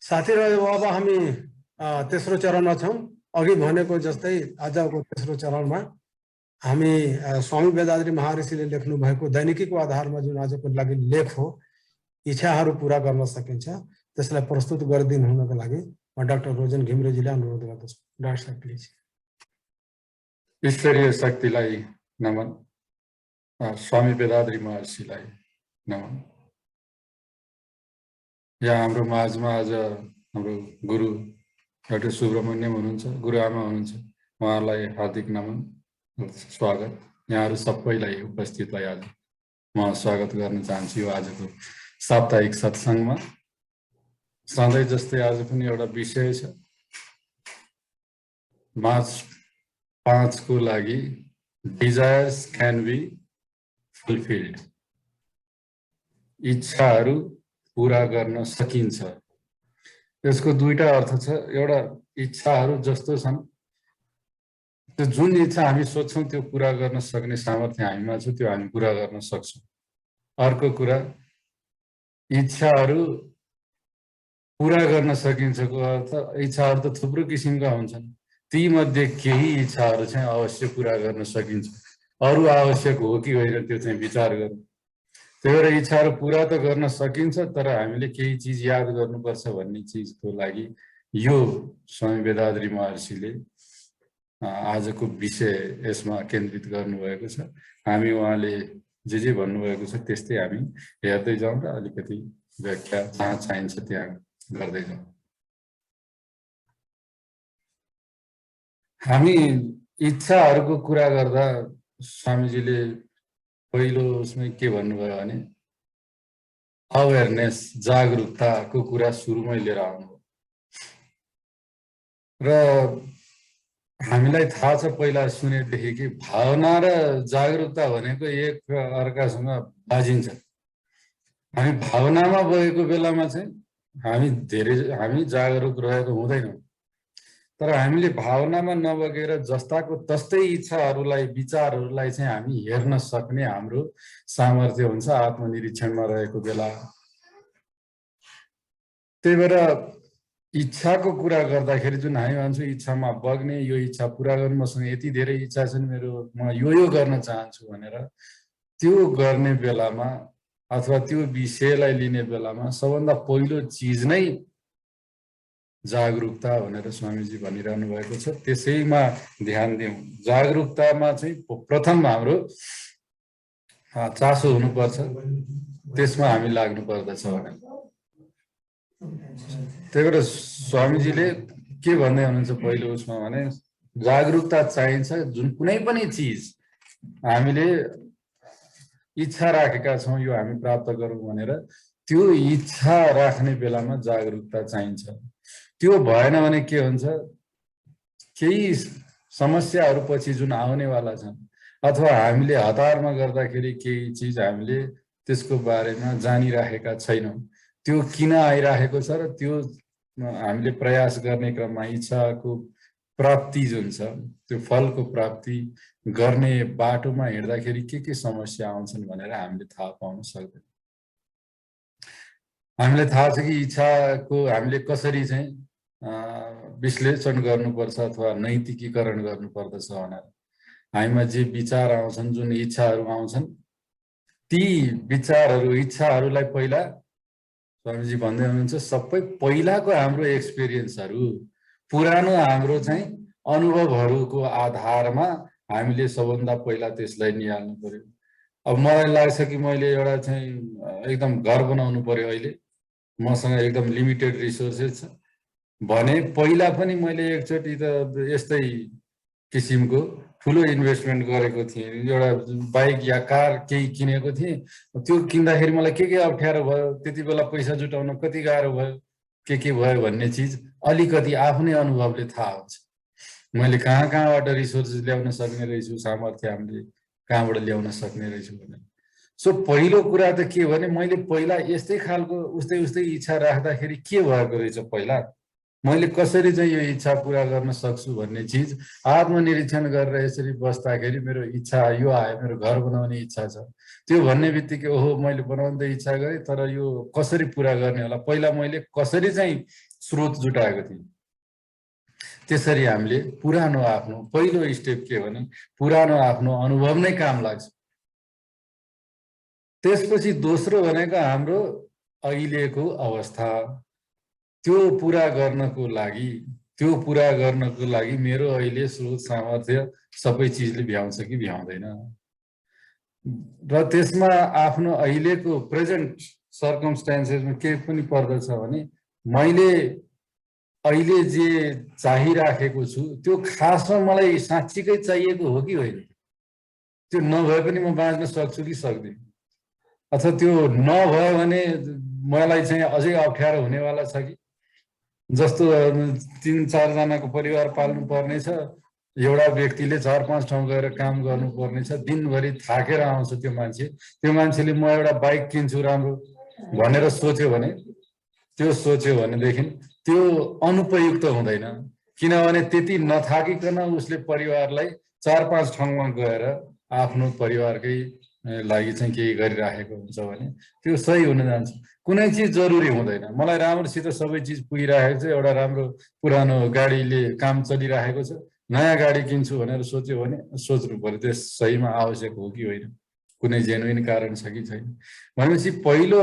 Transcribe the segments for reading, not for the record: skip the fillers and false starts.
साथीहरु अब हामी तेस्रो चरणमा छौं। अघि भनेको जस्तै आजको तेस्रो चरणमा हामी स्वामी वेदाद्री महर्षिले लेख्नु भएको दैनिकीको आधारमा जुन आजको लागि लेख हो, इच्छाहरू पूरा गर्न सकिन्छ, त्यसलाई प्रस्तुत गरिदिनु हुनको लागि म डाक्टर रोजन घिमिरेजीले अनुरोध गर्दछु। डाक्टर साहब प्लिज। ईश्वरीय शक्तिलाई नमन, स्वामी वेदाद्री महर्षिलाई नमन। यहाँ हाम्रो माझमा आज हाम्रो गुरु डाक्टर सुब्रमण्यम हुनुहुन्छ, गुरुआमा हुनुहुन्छ, उहाँलाई हार्दिक नमन, स्वागत। यहाँहरू सबैलाई उपस्थितलाई आज म स्वागत गर्न चाहन्छु यो आजको साप्ताहिक सत्सङ्गमा। सधैँ जस्तै आज पनि एउटा विषय छ, मार्च 5 को लागि डिजायर्स क्यान बी फुलफिल्ड, इच्छाहरू पूरा गर्न सकिन्छ। यसको दुईटा अर्थ छ। एउटा इच्छाहरू जस्तो छन्, त्यो जुन इच्छा हामी सोच्छौं त्यो पूरा गर्न सक्ने सामर्थ्य हामीमा छ, त्यो हामी पूरा गर्न सक्छौं। अर्को कुरा, इच्छाहरू पूरा गर्न सकिन्छको अर्थ इच्छाहरू त थुप्रो किसिमका हुन्छन्, ती मध्ये केही इच्छाहरू चाहिँ अवश्य पूरा गर्न सकिन्छ, अरू आवश्यक हो कि होइन त्यो चाहिँ विचार गरौँ। त्यही भएर इच्छाहरू पूरा त गर्न सकिन्छ, तर हामीले केही चिज याद गर्नुपर्छ भन्ने चिजको लागि यो स्वामी वेदाद्री महर्षिले आजको विषय यसमा केन्द्रित गर्नुभएको छ। हामी उहाँले जे भन्नुभएको छ त्यस्तै हामी हेर्दै जाउँ र अलिकति व्याख्या जहाँ चाहिन्छ त्यहाँ गर्दै जाउँ। हामी इच्छाहरूको कुरा गर्दा स्वामीजीले पहिलो उसमै के भन्नुभयो भने अवेरनेस, जागरुकताको कुरा सुरुमै लिएर आउनुभयो। र हामीलाई थाहा छ पहिला सुनेदेखि कि भावना र जागरुकता भनेको एक अर्कासँग बाजिन्छ। हामी भावनामा बगेको बेलामा चाहिँ हामी जागरुक रहेको हुँदैनौँ, तर हामीले भावनामा नबगेर जस्ताको तस्तै इच्छाहरूलाई, विचारहरूलाई चाहिँ हामी हेर्न सक्ने हाम्रो सामर्थ्य हुन्छ आत्मनिरीक्षणमा रहेको बेला। त्यही भएर इच्छाको कुरा गर्दाखेरि जुन हामी भन्छौँ इच्छामा बग्ने, यो इच्छा पूरा गर्नु, मसँग यति धेरै इच्छा छन् मेरो, म यो गर्न चाहन्छु भनेर त्यो गर्ने बेलामा अथवा त्यो विषयलाई लिने बेलामा सबभन्दा पहिलो चिज नै जागरुकता भनेर स्वामीजी भनिरहनु भएको छ। त्यसैमा ध्यान दिउँ। जागरुकतामा चाहिँ प्रथम हाम्रो चासो हुनुपर्छ, त्यसमा हामी लाग्नु पर्दछ भने। त्यही भएर स्वामीजीले के भन्दै हुनुहुन्छ पहिलो उसमा भने जागरुकता चाहिन्छ। जुन कुनै पनि चिज हामीले इच्छा राखेका छौँ यो हामी प्राप्त गरौँ भनेर, त्यो इच्छा राख्ने बेलामा जागरुकता चाहिन्छ। त्यो भएन भने के हुन्छ, केही समस्याहरू पछि जुन आउनेवाला छन् अथवा हामीले हतारमा गर्दाखेरि केही चिज हामीले त्यसको बारेमा जानिराखेका छैनौँ, त्यो किन आइराखेको छ र त्यो हामीले प्रयास गर्ने क्रममा इच्छाको प्राप्ति जुन छ, त्यो फलको प्राप्ति गर्ने बाटोमा हिँड्दाखेरि के समस्या आउँछन् भनेर हामीले थाहा पाउन सक्दैन। हामीलाई थाहा छ कि इच्छाको हामीले कसरी चाहिँ विश्लेषण गर्नुपर्छ अथवा नैतिकीकरण गर्नुपर्दछ भनेर। हामीमा जे विचार आउँछन्, जुन इच्छाहरू आउँछन्, ती विचारहरू, इच्छाहरूलाई पहिला स्वामीजी भन्दै हुनुहुन्छ सबै पहिलाको हाम्रो एक्सपिरियन्सहरू, पुरानो हाम्रो चाहिँ अनुभवहरूको आधारमा हामीले सबभन्दा पहिला त्यसलाई निहाल्नु पर्यो। अब मलाई लाग्छ कि मैले एउटा चाहिँ एकदम घर बनाउनु पर्यो, अहिले मसँग एकदम लिमिटेड रिसोर्सेस छ भने पहिला पनि मैले एकचोटि त यस्तै किसिमको ठुलो इन्भेस्टमेन्ट गरेको थिएँ, एउटा बाइक या कार केही किनेको थिएँ। त्यो किन्दाखेरि मलाई के अप्ठ्यारो भयो, त्यति बेला पैसा जुटाउन कति गाह्रो भयो, के भयो भन्ने चिज अलिकति आफ्नै अनुभवले थाहा हुन्छ। मैले कहाँबाट रिसोर्सेस ल्याउन सक्ने रहेछु, सामर्थ्य हामीले कहाँबाट ल्याउन सक्ने रहेछु भनेर। सो पहिलो कुरा त के भने मैले पहिला यस्तै खालको उस्तै इच्छा राख्दाखेरि के भएको रहेछ, पहिला मैले कसरी चाहिँ यो इच्छा पूरा गर्न सक्छु भन्ने चिज आत्मनिरीक्षण गरेर यसरी बस्दाखेरि मेरो इच्छा यो आयो, मेरो घर बनाउने इच्छा छ। त्यो भन्ने बित्तिकै ओहो मैले बनाउने इच्छा गरेँ, तर यो कसरी पूरा गर्ने होला, पहिला मैले कसरी चाहिँ स्रोत जुटाएको थियौँ। त्यसरी हामीले पुरानो आफ्नो पहिलो स्टेप के भने पुरानो आफ्नो अनुभव नै काम लाग्छ। त्यसपछि दोस्रो भनेको हाम्रो अहिलेको अवस्था, त्यो पुरा गर्नको लागि मेरो अहिले स्रोत सामर्थ्य सबै चिजले भ्याउँछ कि भ्याउँदैन, र त्यसमा आफ्नो अहिलेको प्रेजेन्ट सर्कमस्टान्सेसमा के पनि पर्दछ भने मैले अहिले जे चाहिराखेको छु त्यो खासमा मलाई साँच्चीकै चाहिएको हो कि होइन, त्यो नभए पनि म बाँच्न सक्छु कि सक्दिनँ, अथवा त्यो नभयो भने मलाई चाहिँ अझै अप्ठ्यारो हुनेवाला छ कि। जस्तो 3-4 जनाको परिवार पाल्नु पर्ने छ, एउटा व्यक्तिले 4-5 ठाउँ गएर काम गर्नुपर्ने छ, दिनभरि थाकेर आउँछ त्यो मान्छेले म एउटा बाइक किन्छु राम्रो भनेर सोच्यो भनेदेखि त्यो अनुपयुक्त हुँदैन, किनभने त्यति नथाकिकन उसले परिवारलाई 4-5 ठाउँमा गएर आफ्नो परिवारकै लागि चाहिँ केही गरिराखेको हुन्छ भने त्यो सही हुन जान्छ। कुनै चिज जरुरी हुँदैन, मलाई राम्रोसित सबै चिज पुगिरहेको छ, एउटा राम्रो पुरानो गाडीले काम चलिरहेको छ, नयाँ गाडी किन्छु भनेर सोच्यो भने सोच्नु पर्यो त्यस सहीमा आवश्यक हो कि होइन, कुनै जेन्युइन कारण छ कि छैन भनेपछि पहिलो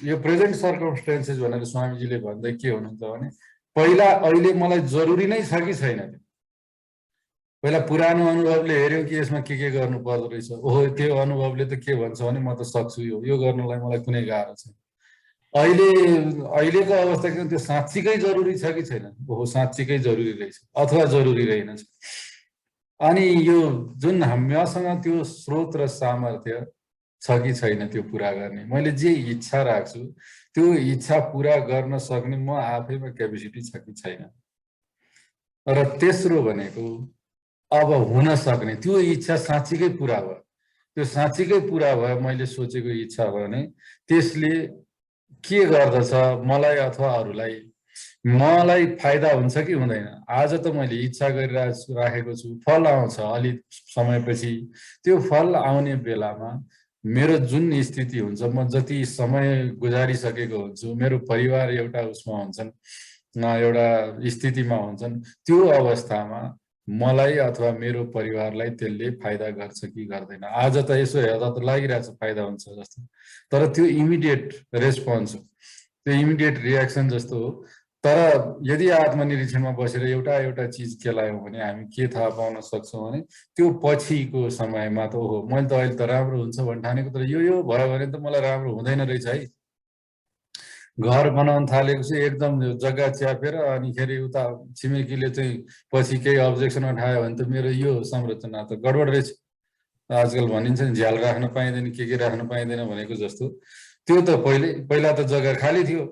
यो प्रेजेन्ट सर्कमस्टेन्सेस भनेर स्वामीजीले भन्दै के हुनुहुन्छ भने पहिला अहिले मलाई जरुरी नै छ कि छैन, पहिला पुरानो अनुभवले हेर्यो कि यसमा के गर्नु पर्दो रहेछ, ओहो त्यो अनुभवले त के भन्छ भने म त सक्छु यो गर्नलाई मलाई कुनै गाह्रो छैन। अहिलेको अवस्था के त्यो साँच्चीकै जरुरी छ कि छैन, ओहो साँच्चीकै जरुरी रहेछ अथवा जरुरी रहेनछ। अनि यो जुन हामीसँग त्यो स्रोत र सामर्थ्य छ कि छैन त्यो पुरा गर्ने, मैले जे इच्छा राख्छु त्यो इच्छा पुरा गर्न सक्ने म आफैमा क्यापेसिटी छ कि छैन। र तेस्रो भनेको अब हुन सक्ने त्यो इच्छा साँच्चीकै पुरा भयो, त्यो साँच्चीकै पुरा भयो मैले सोचेको इच्छा भने त्यसले के गर्दछ मलाई अथवा अरूलाई, मलाई फाइदा हुन्छ कि हुँदैन। आज त मैले इच्छा गरिराखेको छु, फल आउँछ अलि समयपछि, त्यो फल आउने बेलामा मेरो जुन स्थिति हुन्छ, म जति समय गुजारिसकेको हुन्छु, मेरो परिवार एउटा उसमा हुन्छन्, एउटा स्थितिमा हुन्छन्, त्यो अवस्थामा मलाई अथवा मेरो परिवारलाई त्यसले फाइदा गर्छ कि गर्दैन। आज त यसो हेर्दा त लागिरहेछ फाइदा हुन्छ जस्तो, तर त्यो इमिडिएट रेस्पोन्स हो, त्यो इमिडिएट रियाक्सन जस्तो हो। तर यदि आत्मनिरीक्षणमा बसेर एउटा चिज केलायौँ भने हामी के थाहा पाउन सक्छौँ भने त्यो पछिको समयमा त ओहो मैले त अहिले त राम्रो हुन्छ भन्ने ठानेको, तर यो भयो भने त मलाई राम्रो हुँदैन रहेछ है। घर बनाउन थालेको छु एकदम जग्गा च्यापेर अनि खेरि उता छिमेकीले चाहिँ पछि केही अब्जेक्सन उठायो भने त मेरो यो संरचना त गडबड रहेछ। आजकल भनिन्छ नि झ्याल राख्न पाइँदैन के राख्न पाइँदैन भनेको जस्तो, त्यो त पहिला त जग्गा खाली थियो,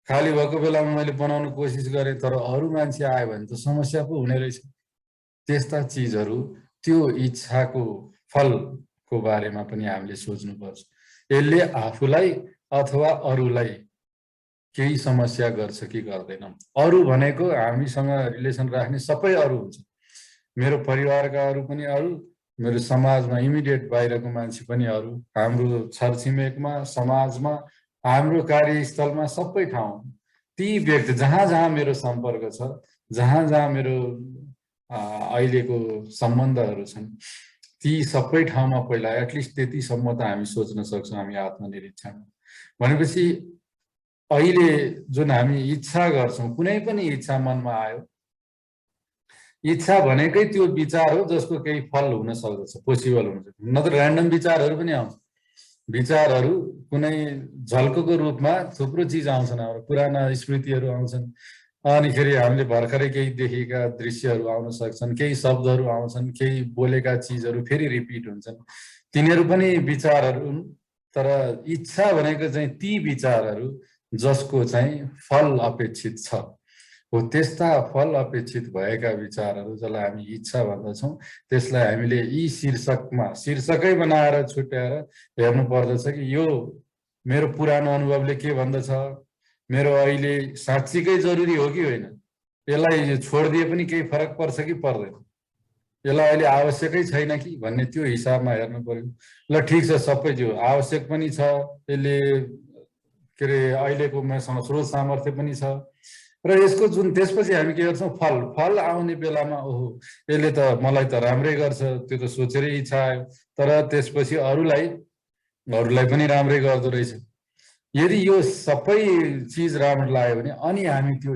खाली भएको बेलामा मैले बनाउन कोसिस गरेँ, तर अरू मान्छे आयो भने त समस्या पो हुने रहेछ। त्यस्ता चिजहरू त्यो इच्छाको फलको बारेमा पनि हामीले सोच्नुपर्छ, यसले आफूलाई अथवा अरूलाई केही समस्या गर्छ कि गर्दैन। अरू भनेको हामीसँग रिलेसन राख्ने सबै अरू हुन्छ, मेरो परिवारका अरू पनि अरू, मेरो समाजमा इमिडिएट बाहिरको मान्छे पनि अरू, हाम्रो छरछिमेकमा समाजमा हाम्रो कार्यस्थलमा सबै ठाउँ ती व्यक्ति जहाँ मेरो सम्पर्क छ, जहाँ मेरो अहिलेको सम्बन्धहरू छन्, ती सबै ठाउँमा पहिला एटलिस्ट त्यतिसम्म त हामी सोच्न सक्छौँ हामी आत्मनिरीक्षण भनेपछि अहिले जुन हामी इच्छा गर्छौँ, कुनै पनि इच्छा मनमा आयो, इच्छा भनेकै त्यो विचार हो जसको केही फल हुन सक्दछ, पोसिबल हुन्छ, नत्र ऱ्यान्डम विचारहरू पनि आउँछ। विचारहरू कुनै झल्कोको रूपमा थुप्रो चिज आउँछन्, हाम्रो पुराना स्मृतिहरू आउँछन्, अनिखेरि हामीले भर्खरै केही देखेका दृश्यहरू आउन सक्छन्, केही शब्दहरू आउँछन्, केही बोलेका चिजहरू फेरि रिपिट हुन्छन्, तिनीहरू पनि विचारहरू हुन्। तर इच्छा भनेको चाहिँ ती विचारहरू जसको चाहिँ फल अपेक्षित छ हो, त्यस्ता फल अपेक्षित भएका विचारहरू जसलाई हामी इच्छा भन्दछौँ, त्यसलाई हामीले यी शीर्षकै बनाएर छुट्याएर हेर्नु पर्दछ कि यो मेरो पुरानो अनुभवले के भन्दछ, मेरो अहिले साँच्चीकै जरुरी हो कि होइन, यसलाई छोडिदिए पनि केही फरक पर्छ कि पर्दैन, यसलाई अहिले आवश्यकै छैन कि भन्ने त्यो हिसाबमा हेर्नु पर्यो। ल ठिक छ, सबै त्यो आवश्यक पनि छ, यसले के अरे अहिलेको मसँग स्रोत सामर्थ्य पनि छ, र यसको जुन त्यसपछि हामी के गर्छौँ, फल आउने बेलामा ओहो यसले त मलाई त राम्रै गर्छ, त्यो त सोचेरै इच्छा आयो, तर त्यसपछि अरूलाई पनि राम्रै गर्दो रहेछ। यदि यो सबै चिज राम्रो लाग्यो भने अनि हामी त्यो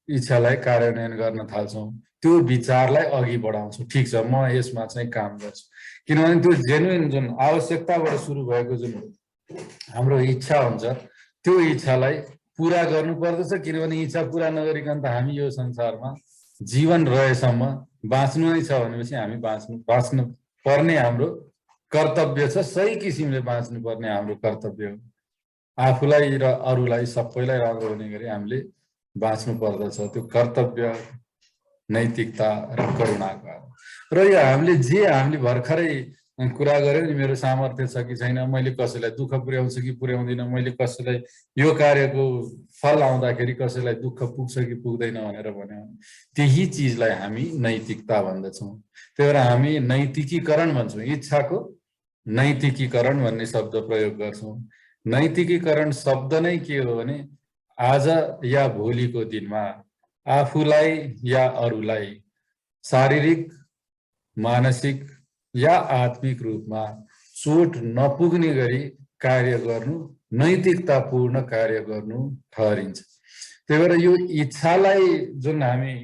इच्छालाई कार्यान्वयन गर्न थाल्छौँ, त्यो विचारलाई अघि बढाउँछौँ। ठिक छ, म यसमा चाहिँ काम गर्छु, किनभने त्यो जेन्युन जुन आवश्यकताबाट सुरु भएको जुन हाम्रो इच्छा हुन्छ त्यो इच्छालाई पुरा गर्नु पर्दछ। किनभने इच्छा पुरा नगरिकन त हामी यो संसारमा जीवन रहेसम्म बाँच्नु नै छ भनेपछि हामी बाँच्नु पर्ने हाम्रो कर्तव्य छ। सही किसिमले बाँच्नु पर्ने हाम्रो कर्तव्य हो। आफूलाई र अरूलाई सबैलाई राम्रो हुने गरी हामीले बाँच्नु पर्दछ। त्यो कर्तव्य, नैतिकता र करुणाको र यो हामीले भर्खरै कुरा गर्यो नि, मेरो सामर्थ्य छ कि छैन, मैले कसैलाई दुःख पुर्याउँछु कि पुर्याउँदिनँ, मैले कसैलाई यो कार्यको फल आउँदाखेरि कसैलाई दुःख पुग्छ कि पुग्दैन भनेर भन्यो, त्यही चिजलाई हामी नैतिकता भन्दछौँ। त्यही भएर हामी नैतिकीकरण भन्छौँ, इच्छाको नैतिकीकरण भन्ने शब्द प्रयोग गर्छौँ। नैतिकीकरण शब्द नै के हो भने आज या भोलिको दिनमा आफूलाई या अरूलाई शारीरिक, मानसिक या आत्मिक रूपमा चोट नपुग्ने गरी कार्य गर्नु, नैतिकतापूर्ण कार्य गर्नु ठहरिन्छ। त्यही भएर यो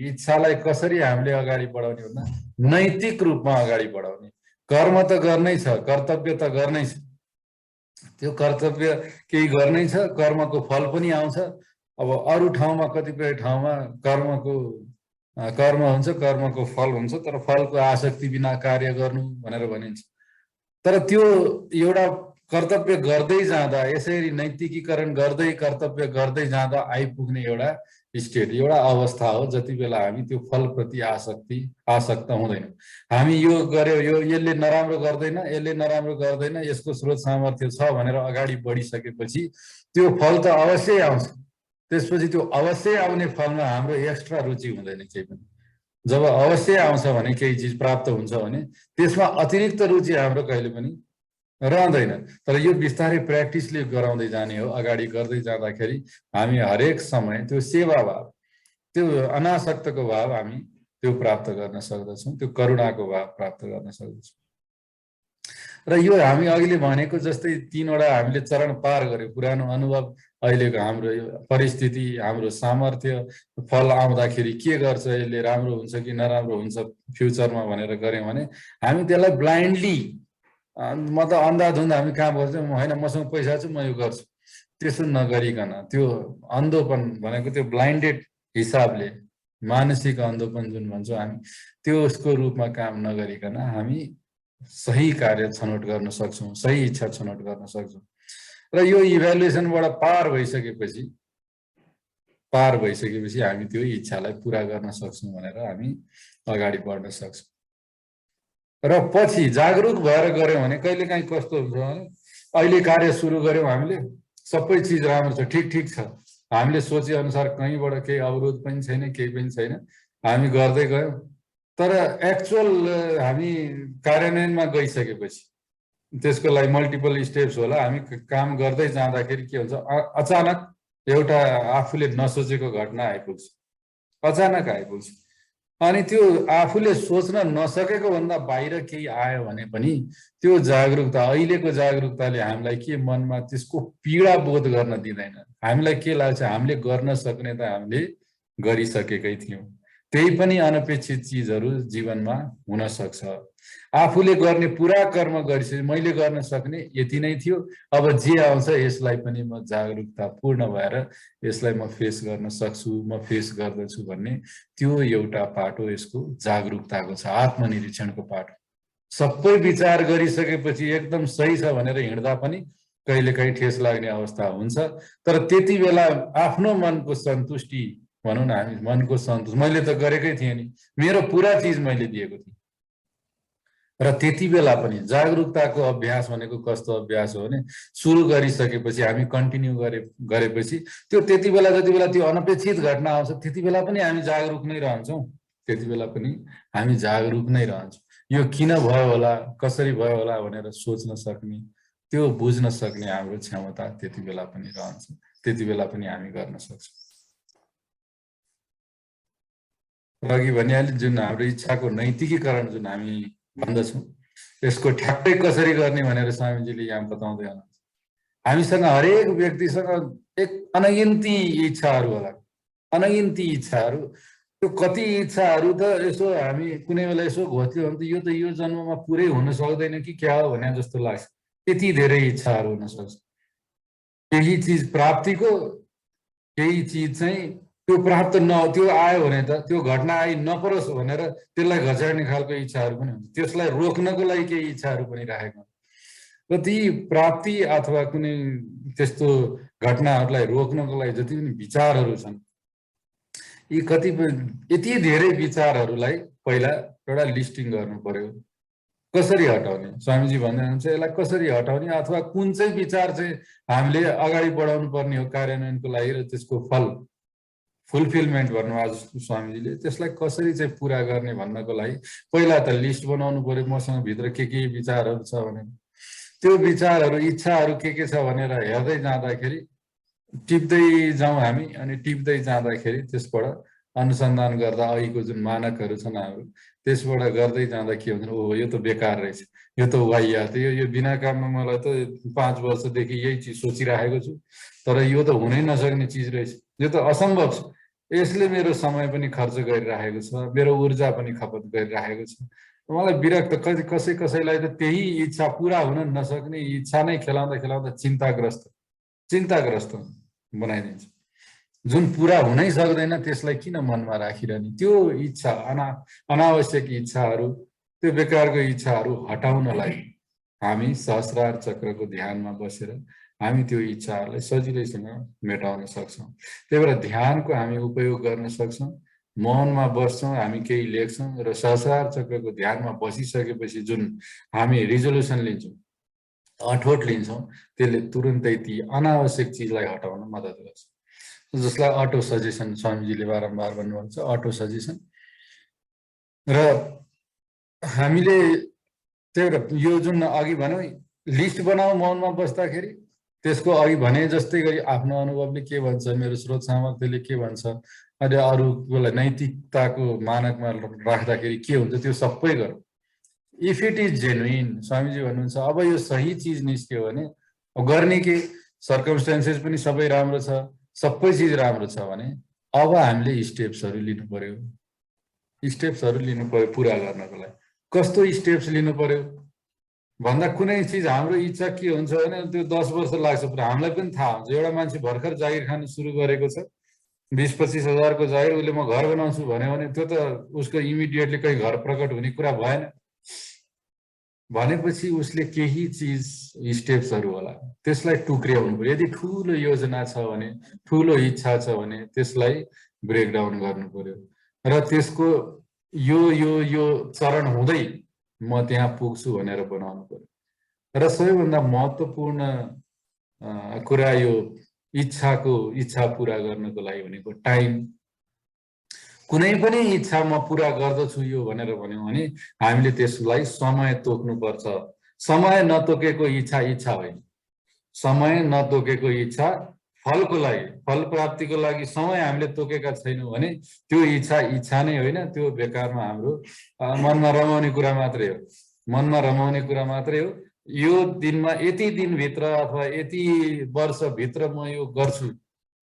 इच्छालाई कसरी हामीले अगाडि बढाउने भन्दा नैतिक रूपमा अगाडि बढाउने। कर्म त गर्नै छ, कर्तव्य त गर्नै छ, त्यो कर्तव्य केही गर्नै छ, कर्मको फल पनि आउँछ। अब अरू ठाउँमा कतिपय ठाउँमा कर्म हुन्छ, कर्मको फल हुन्छ, तर फलको आसक्ति बिना कार्य गर्नु भनेर भनिन्छ। तर त्यो एउटा कर्तव्य गर्दै जाँदा, यसरी नैतिकीकरण गर्दै कर्तव्य गर्दै जाँदा आइपुग्ने एउटा स्टेट, एउटा अवस्था हो जति बेला हामी त्यो फलप्रति आसक्त हुँदैनौँ। हामी यो गर्यो, यसले नराम्रो गर्दैन, यसको स्रोत सामर्थ्य छ भनेर अगाडि बढिसकेपछि त्यो फल त अवश्यै आउँछ। त्यसपछि त्यो अवश्य आउने फलमा हाम्रो एक्स्ट्रा रुचि हुँदैन केही पनि। जब अवश्य आउँछ भने केही चिज प्राप्त हुन्छ भने त्यसमा अतिरिक्त रुचि हाम्रो कहिले पनि रहँदैन। तर यो बिस्तारै प्र्याक्टिसले गराउँदै जाने हो। अगाडि गर्दै जाँदाखेरि हामी हरेक समय त्यो सेवा भाव, त्यो अनासक्तको भाव हामी त्यो प्राप्त गर्न सक्दछौँ, त्यो करुणाको भाव प्राप्त गर्न सक्दछौँ। र यो हामी अघिले भनेको जस्तै 3 वटा हामीले चरण पार गर्यो। पुरानो अनुभव, अहिलेको हाम्रो यो परिस्थिति, हाम्रो सामर्थ्य, फल आउँदाखेरि के गर्छ, यसले राम्रो हुन्छ कि नराम्रो हुन्छ फ्युचरमा भनेर गऱ्यौँ भने हामी त्यसलाई ब्लाइन्डली, म त अन्धाधुन्ध हामी काम गर्छौँ, होइन मसँग पैसा छ म यो गर्छु, त्यसो नगरिकन त्यो अन्धोपन भनेको त्यो ब्लाइन्डेड हिसाबले मानसिक अन्धोपन जुन भन्छौँ हामी, त्यो उसको रूपमा काम नगरिकन हामी सही कार्य छनौट गर्न सक्छौँ, सही इच्छा छनौट गर्न सक्छौँ। र यो इभ्यालुएसनबाट पार भइसकेपछि हामी त्यो इच्छालाई पुरा गर्न सक्छौँ भनेर हामी अगाडि बढ्न सक्छौँ। र पछि जागरुक भएर गऱ्यौँ भने कहिलेकाहीँ कस्तो हुन्छ भने अहिले कार्य सुरु गऱ्यौँ, हामीले सबै चिज राम्रो छ, ठिक छ, हामीले सोचे अनुसार कहीँबाट केही अवरोध पनि छैन, केही पनि छैन, हामी गर्दै गयौँ। तर एक्चुअल हामी कार्यान्वयनमा गइसकेपछि त्यसको लागि मल्टिपल स्टेप्स होला। हामी काम गर्दै जाँदाखेरि के हुन्छ, अचानक एउटा आफूले नसोचेको घटना आइपुग्छ, अचानक आइपुग्छ। अनि त्यो आफूले सोच्न नसकेको भन्दा बाहिर केही आयो भने पनि त्यो जागरुकता, अहिलेको जागरुकताले हामीलाई के मनमा त्यसको पीडा बोध गर्न दिँदैन। हामीलाई के लाग्छ, हामीले गर्न सक्ने त हामीले गरिसकेकै थियौँ, त्यही पनि अनपेक्षित चिजहरू जीवनमा हुन सक्छ। आफूले गर्ने पुरा कर्म गरिसके मैले गर्न सक्ने यति नै थियो, अब जे आउँछ यसलाई पनि म जागरुकता पूर्ण भएर यसलाई म फेस गर्न सक्छु, म फेस गर्दछु भन्ने त्यो एउटा पाटो यसको जागरुकताको छ, आत्मनिरीक्षणको पाटो। सबै विचार गरिसकेपछि एकदम सही छ भनेर हिँड्दा पनि कहिलेकाहीँ ठेस लाग्ने अवस्था हुन्छ। तर त्यति बेला आफ्नो मनको सन्तुष्टि भनौँ न, हामी मनको सन्तुष्टि, मैले त गरेकै थिएँ नि, मेरो पुरा चिज मैले दिएको थिएँ। र त्यति बेला पनि जागरुकताको अभ्यास भनेको कस्तो अभ्यास हो भने सुरु गरिसकेपछि हामी कन्टिन्यू गरेपछि त्यो त्यति बेला जति बेला त्यो अनपेक्षित घटना आउँछ त्यति बेला पनि हामी जागरुक नै रहन्छौँ, त्यति बेला पनि हामी जागरुक नै रहन्छौँ। यो किन भयो होला, कसरी भयो होला भनेर सोच्न सक्ने, त्यो बुझ्न सक्ने हाम्रो क्षमता त्यति बेला पनि रहन्छ, त्यति बेला पनि हामी गर्न सक्छौँ। अघि भनिहालेँ जुन हाम्रो इच्छाको नैतिकीकरण जुन हामी भन्दछौँ यसको ठ्याक्कै कसरी गर्ने भनेर स्वामीजीले यहाँ बताउँदै हुनुहुन्छ। हामीसँग हरेक व्यक्तिसँग एक अनगिन्ती इच्छाहरू होला, अनगिन्ती इच्छाहरू। त्यो कति इच्छाहरू त यसो हामी कुनै बेला यसो घोच्यो भने त यो जन्ममा पुरै हुन सक्दैन कि क्या हो भने जस्तो लाग्छ। त्यति धेरै इच्छाहरू हुन सक्छ। केही चिज प्राप्तिको, केही चिज चाहिँ त्यो प्राप्त त्यो आयो भने त त्यो घटना आइ नपरोस् भनेर त्यसलाई घचाड्ने खालको इच्छाहरू पनि हुन्छ। त्यसलाई रोक्नको लागि केही इच्छाहरू पनि राखेको हुन्छ। र ती प्राप्ति अथवा कुनै त्यस्तो घटनाहरूलाई रोक्नको लागि जति पनि विचारहरू छन्, यी कतिपय यति धेरै विचारहरूलाई पहिला एउटा लिस्टिङ गर्नु पर्यो। कसरी हटाउने, स्वामीजी भन्दै हुनुहुन्छ यसलाई कसरी हटाउने अथवा कुन चाहिँ विचार चाहिँ हामीले अगाडि बढाउनु पर्ने हो कार्यान्वयनको लागि र त्यसको फुलफिलमेन्ट भन्नुभएको जस्तो स्वामीजीले त्यसलाई कसरी चाहिँ पुरा गर्ने भन्नको लागि पहिला त लिस्ट बनाउनु पर्यो मसँग भित्र के विचारहरू छ भनेर। त्यो विचारहरू इच्छाहरू के छ भनेर हेर्दै जाँदाखेरि टिप्दै जाउँ हामी, अनि टिप्दै जाँदाखेरि त्यसबाट अनुसन्धान गर्दा अहिलेको जुन मानकहरू छन् हाम्रो त्यसबाट गर्दै जाँदा के हुन्छ, ओहो यो त बेकार रहेछ, यो त वाहियात, यो बिना काममा मलाई त 5 वर्षदेखि यही चिज सोचिराखेको छु तर यो त हुनै नसक्ने चिज रहेछ, यो त असम्भव छ, यसले मेरो समय पनि खर्च गरिराखेको छ, मेरो ऊर्जा पनि खपत गरिराखेको छ। मलाई विरक्त कसैलाई त त्यही इच्छा पुरा हुन नसक्ने इच्छा नै खेलाउँदा चिन्ताग्रस्त बनाइदिन्छ। जुन पुरा हुनै सक्दैन त्यसलाई किन मनमा राखिरहने, त्यो इच्छा अनावश्यक इच्छाहरू, त्यो बेकारको इच्छाहरू हटाउनलाई हामी सहस्रार चक्रको ध्यानमा बसेर हामी त्यो इच्छाहरूलाई सजिलैसँग मेटाउन सक्छौँ। त्यही भएर ध्यानको हामी उपयोग गर्न सक्छौँ। मौनमा बस्छौँ, हामी केही लेख्छौँ र सहस्रार चक्रको ध्यानमा बसिसकेपछि जुन हामी रिजोल्युसन लिन्छौँ, अठोट लिन्छौँ, त्यसले तुरुन्तै ती अनावश्यक चिजलाई हटाउन मद्दत गर्छ। जसलाई अटो सजेसन स्वामीजीले बारम्बार भन्नुभएको छ, अटो सजेसन। र हामीले त्यही भएर यो जुन अघि भन्यो लिस्ट बनाऊ मौनमा बस्दाखेरि, त्यसको अघि भने जस्तै गरी आफ्नो अनुभवले के भन्छ, मेरो स्रोत सामर्थ्यले के भन्छ, अनि अरूलाई नैतिकताको मानकमा राख्दाखेरि के हुन्छ, त्यो सबै गरौँ। इफ इट इज जेन्युइन, स्वामीजी भन्नुहुन्छ अब यो सही चिज निस्क्यो भने गर्ने के, सर्कमस्टेन्सेस पनि सबै राम्रो छ, सबै चिज राम्रो छ भने अब हामीले स्टेप्सहरू लिनु पर्यो पुरा गर्नको लागि। कस्तो स्टेप्स लिनु पर्यो भन्दा कुनै चिज हाम्रो इच्छा के हुन्छ भने त्यो 10 वर्ष लाग्छ पुरा, हामीलाई पनि थाहा हुन्छ। एउटा मान्छे भर्खर जागिर खान सुरु गरेको छ, 20-25 हजारको जागिर, उसले म घर बनाउँछु भन्यो भने त्यो त उसको इमिडिएटली कहीँ घर प्रकट हुने कुरा भएन। भनेपछि उसले केही चिज स्टेप्सहरू होला, त्यसलाई टुक्र्याउनु पर्यो। यदि ठुलो योजना छ भने, ठुलो इच्छा छ भने त्यसलाई ब्रेकडाउन गर्नु पर्यो र त्यसको यो चरण हुँदै म त्यहाँ पुग्छु भनेर बनाउनु पर्यो। र सबैभन्दा महत्त्वपूर्ण कुरा यो इच्छा पुरा गर्नको लागि भनेको टाइम। कुनै पनि इच्छा म पुरा गर्दछु यो भनेर भन्यौँ भने हामीले त्यसलाई समय तोक्नुपर्छ। समय नतोकेको इच्छा होइन। समय नतोकेको इच्छा फलको लागि, फल प्राप्तिको लागि समय हामीले तोकेका छैनौँ भने त्यो इच्छा नै होइन, त्यो बेकारमा हाम्रो मनमा रमाउने कुरा मात्रै हो। यो दिनमा यति दिनभित्र अथवा यति वर्षभित्र म यो गर्छु,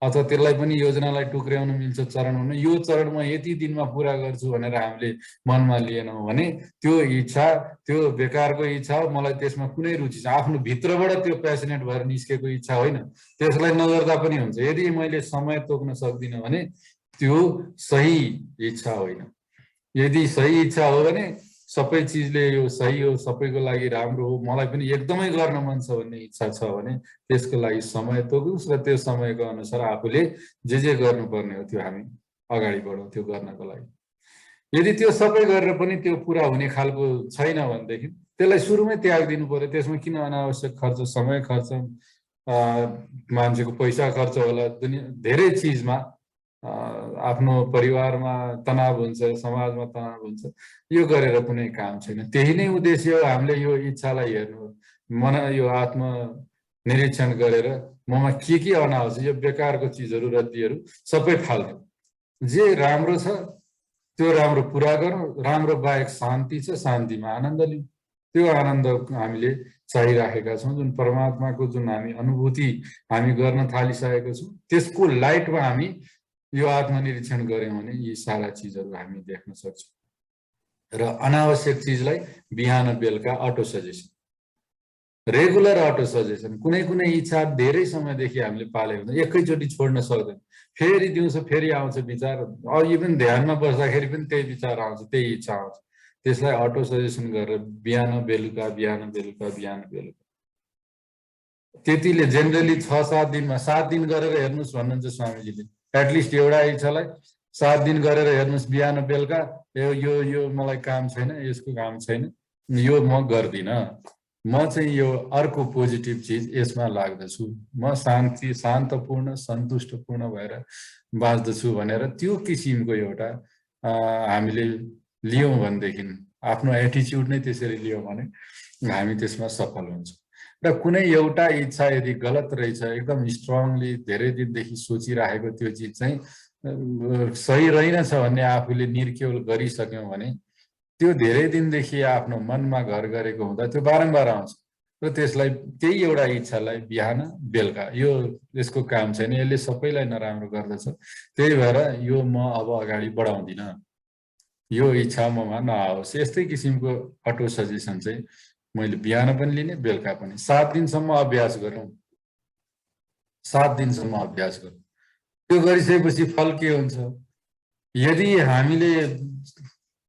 अथवा त्यसलाई पनि योजनालाई टुक्र्याउन मिल्छ चरण हुन, यो चरण म यति दिनमा पुरा गर्छु भनेर हामीले मनमा लिएनौँ भने त्यो इच्छा त्यो बेकारको इच्छा हो। मलाई त्यसमा कुनै रुचि छ, आफ्नो भित्रबाट त्यो प्यासनेट भएर निस्केको इच्छा होइन, त्यसलाई नगर्दा पनि हुन्छ। यदि मैले समय तोक्न सक्दिनँ भने त्यो सही इच्छा होइन। यदि सही इच्छा हो भने सबै चिजले यो सही हो, सबैको लागि राम्रो हो, मलाई पनि एकदमै गर्न मन छ भन्ने इच्छा छ भने त्यसको लागि समय तोक्नुस् र त्यो समयको अनुसार आफूले जे गर्नुपर्ने हो त्यो हामी अगाडि बढौँ त्यो गर्नको लागि। यदि त्यो सबै गरेर पनि त्यो पुरा हुने खालको छैन भनेदेखि त्यसलाई सुरुमै त्याग दिनु पर्यो। त्यसमा किन अनावश्यक खर्च, समय खर्च, मान्छेको पैसा खर्च होला, धेरै चिजमा आफ्नो परिवारमा तनाव हुन्छ, समाजमा तनाव हुन्छ, यो गरेर कुनै काम छैन। त्यही नै उद्देश्य हो हामीले यो इच्छालाई हेर्नु, यो आत्म निरीक्षण गरेर ममा के अनावश्यक यो बेकारको चिजहरू रद्दीहरू सबै फाल्नु, जे राम्रो छ त्यो राम्रो पुरा गरौँ। राम्रो बाहेक शान्ति छ, शान्तिमा आनन्द लिउँ। त्यो आनन्द हामीले चाहिराखेका छौँ। जुन परमात्माको जुन हामी अनुभूति हामी गर्न थालिसकेको छौँ, त्यसको लाइटमा हामी यो आत्मनिरीक्षण गऱ्यौँ भने यी सारा चिजहरू हामी देख्न सक्छौँ। र अनावश्यक चिजलाई बिहान बेलुका auto suggestion, regular auto suggestion, कुनै कुनै इच्छा धेरै समयदेखि हामीले पालेको हुन्छ, एकैचोटि छोड्न सक्दैन। फेरि दिउँसो फेरि आउँछ विचार, इभन ध्यानमा बस्दाखेरि पनि त्यही विचार आउँछ, त्यही इच्छा आउँछ। त्यसलाई अटो सजेसन गरेर बिहान बेलुका बिहान बेलुका बिहान बेलुका, त्यतिले जेनरली 6-7 दिनमा 7 दिन गरेर हेर्नुहोस् भन्नुहुन्छ स्वामीजीले। एटलिस्ट एउटा इच्छालाई 7 दिन गरेर हेर्नुहोस् बिहान बेलुका, यो मलाई काम छैन, यसको काम छैन, यो म गर्दिनँ, म चाहिँ यो अर्को पोजिटिभ चिज यसमा लाग्दछु, म शान्तपूर्ण सन्तुष्टपूर्ण भएर बाँच्दछु भनेर त्यो किसिमको एउटा हामीले लियौँ भनेदेखि, आफ्नो एटिच्युड नै त्यसरी लियौँ भने हामी त्यसमा सफल हुन्छौँ। र कुनै एउटा इच्छा यदि गलत रहेछ, एकदम स्ट्रङली धेरै दिनदेखि सोचिराखेको त्यो चिज चाहिँ सही रहेनछ भन्ने आफूले निर्क्योल गरिसक्यौँ भने त्यो धेरै दिनदेखि आफ्नो मनमा घर गरेको हुँदा त्यो बारम्बार आउँछ। र त्यसलाई त्यही एउटा इच्छालाई बिहान बेलुका, यो यसको काम छैन, यसले सबैलाई नराम्रो गर्दछ, त्यही भएर यो म अब अगाडि बढाउँदिनँ, यो इच्छा ममा नआओस्, यस्तै किसिमको अटो सजेसन चाहिँ मैले बिहान पनि लिने बेलुका पनि 7 दिनसम्म अभ्यास गरौँ। 7 दिनसम्म अभ्यास गरौँ। त्यो गरिसकेपछि फल के हुन्छ? यदि हामीले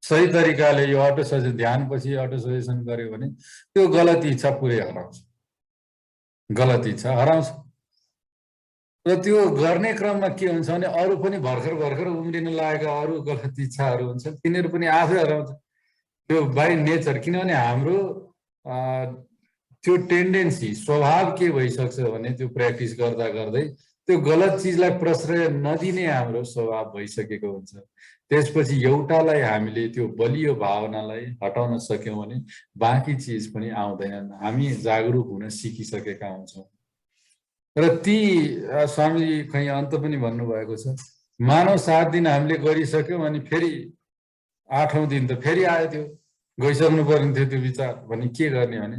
सही तरिकाले यो अटो सजेसन ध्यानपछि अटो सजेसन गर्यो भने त्यो गलत इच्छा पुरै हराउँछ, गलत इच्छा हराउँछ। र त्यो गर्ने क्रममा के हुन्छ भने अरू पनि भर्खर उम्रिन लागेका अरू गलत इच्छाहरू हुन्छन्, तिनीहरू पनि आफै हराउँछ, त्यो बाइ नेचर। किनभने हाम्रो त्यो टेन्डेन्सी स्वभाव के भइसक्छ भने त्यो प्र्याक्टिस गर्दा गर्दै त्यो गलत चिजलाई प्रश्रय नदिने हाम्रो स्वभाव भइसकेको हुन्छ। त्यसपछि एउटालाई हामीले त्यो बलियो भावनालाई हटाउन सक्यौँ भने बाँकी चिज पनि आउँदैनन्, हामी जागरुक हुन सिकिसकेका हुन्छौँ। र ती स्वामीजी कहीँ अन्त पनि भन्नुभएको छ, मानव 7 दिन हामीले गरिसक्यौँ अनि फेरि 8औं दिन त फेरि आयो, त्यो गइसक्नु पर्ने थियो त्यो विचार भने के गर्ने भने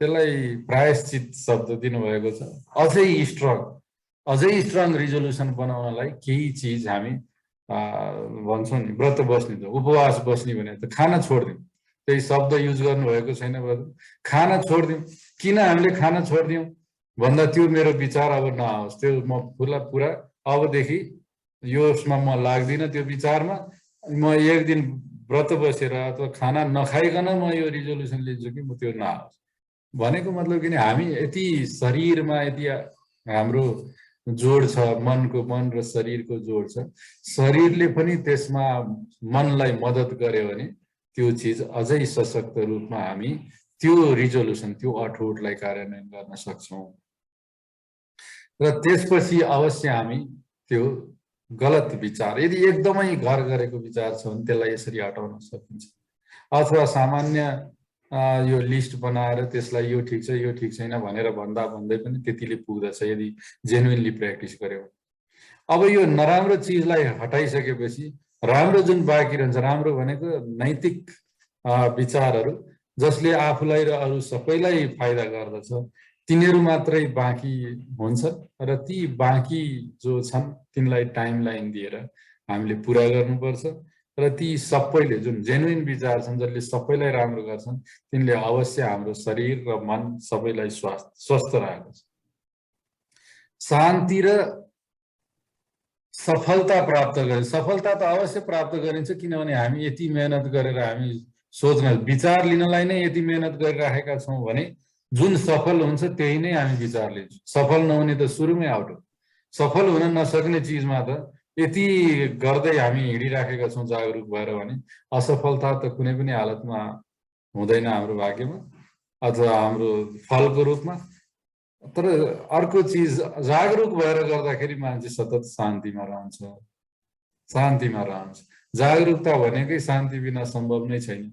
त्यसलाई प्रायश्चित शब्द दिनुभएको छ। अझै स्ट्रङ रिजोल्युसन बनाउनलाई केही चिज हामी भन्छौँ नि, व्रत बस्ने, त उपवास बस्ने भने त खाना छोडिदिउँ, त्यही शब्द युज गर्नुभएको छैन, खाना छोडिदिउँ। किन हामीले खाना छोडिदिउँ भन्दा त्यो मेरो विचार अब नआओस्, त्यो म पुरा अबदेखि यसमा म लाग्दिनँ, त्यो विचारमा म 1 दिन व्रत बसेर अथवा खाना नखाइकन म यो रिजोल्युसन लिन्छु कि म त्यो नआओस् भनेको मतलब किन हामी यति शरीरमा यति हाम्रो जोड छ, मन र शरीरको जोड छ, शरीरले पनि त्यसमा मनलाई मद्दत गर्यो भने त्यो चिज अझै सशक्त रूपमा हामी त्यो रिजोल्युसन, त्यो अठोटलाई कार्यान्वयन गर्न सक्छौँ। र त्यसपछि अवश्य हामी त्यो गलत विचार, यदि एकदमै घर गरेको विचार छ भने त्यसलाई यसरी हटाउन सकिन्छ। अथवा सामान्य यो लिस्ट बनाएर त्यसलाई यो ठिक छ यो ठिक छैन भनेर भन्दा भन्दै पनि त्यतिले पुग्दछ यदि जेन्युइनली प्र्याक्टिस गर्यो। अब यो नराम्रो चिजलाई हटाइसकेपछि राम्रो जुन बाँकी रहन्छ, राम्रो भनेको नैतिक विचारहरू जसले आफूलाई र अरू सबैलाई फाइदा गर्दछ, तिनीहरू मात्रै बाँकी हुन्छ। र ती बाँकी जो छन् तिनलाई टाइमलाइन दिएर हामीले पुरा गर्नुपर्छ। र ती सबैले जुन जेन्युइन विचार छन्, जसले सबैलाई राम्रो गर्छन्, तिनले अवश्य हाम्रो शरीर र मन सबैलाई स्वस्थ राख्दछ। शान्ति र सफलता प्राप्त गरे, सफलता त अवश्य प्राप्त गरिन्छ, किनभने हामी यति मेहनत गरेर हामी सोच्न विचार लिनलाई नै यति मेहनत गरिराखेका छौँ भने जुन सफल हुन्छ त्यही नै हामी विचार लिन्छौँ। सफल नहुने त सुरुमै आउट हो। सफल हुन नसक्ने चिजमा त यति गर्दै हामी हिँडिराखेका छौँ जागरुक भएर भने असफलता त कुनै पनि हालतमा हुँदैन हाम्रो भाग्यमा अथवा हाम्रो फलको रूपमा। तर अर्को चिज जागरुक भएर गर्दाखेरि मान्छे सतत शान्तिमा रहन्छ, शान्तिमा रहन्छ। जागरुकता भनेकै शान्ति बिना सम्भव नै छैन।